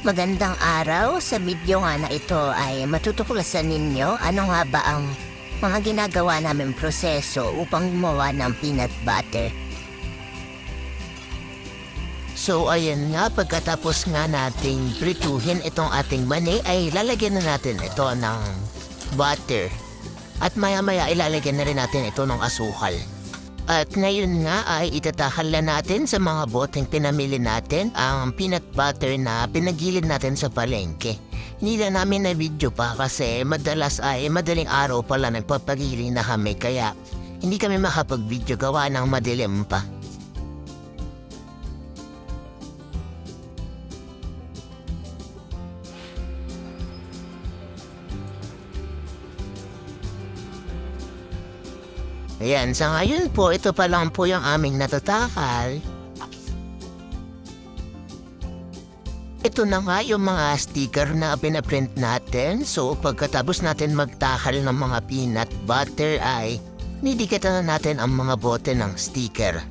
Magandang araw. Sa video nga na ito ay matutuklasan ninyo ano nga ba ang mga ginagawa namin proseso upang gumawa ng peanut butter. So ayan nga, pagkatapos nga nating prituhin itong ating mani ay lalagyan na natin ito ng butter. At maya-maya ilalagyan na rin natin ito ng asukal. At ngayon nga ay itatahal na natin sa mga boteng pinamili natin ang peanut butter na pinagilid natin sa palengke. Hindi na namin na video pa kasi madalas ay madaling araw pala nagpapagili na kami kaya hindi kami makapag-video gawa ng madilim pa. Ayan, sa ngayon po, ito pa lang po yung aming natatakal. Ito na nga yung mga sticker na pinaprint natin. So, pagkatapos natin magtakal ng mga peanut butter ay nidikatan na natin ang mga bote ng sticker.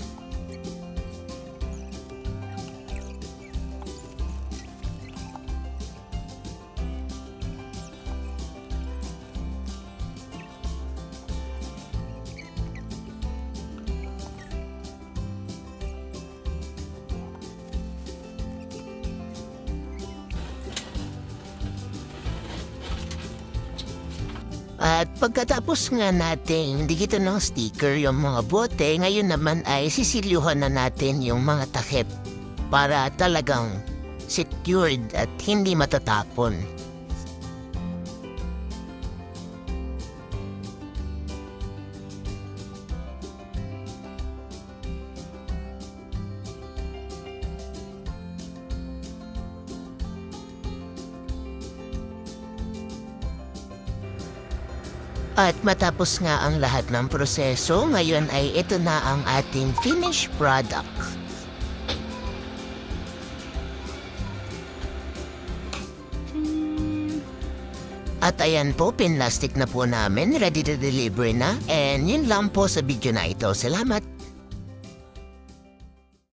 At pagkatapos nga natin dikitan ng sticker yung mga bote, ngayon naman ay sisilyuhan na natin yung mga takip para talagang secured at hindi matatapon. At matapos nga ang lahat ng proseso, ngayon ay ito na ang ating finished product. At ayan po, pinlastic na po namin, ready to deliver na. And yun lang po sa video na ito. Salamat!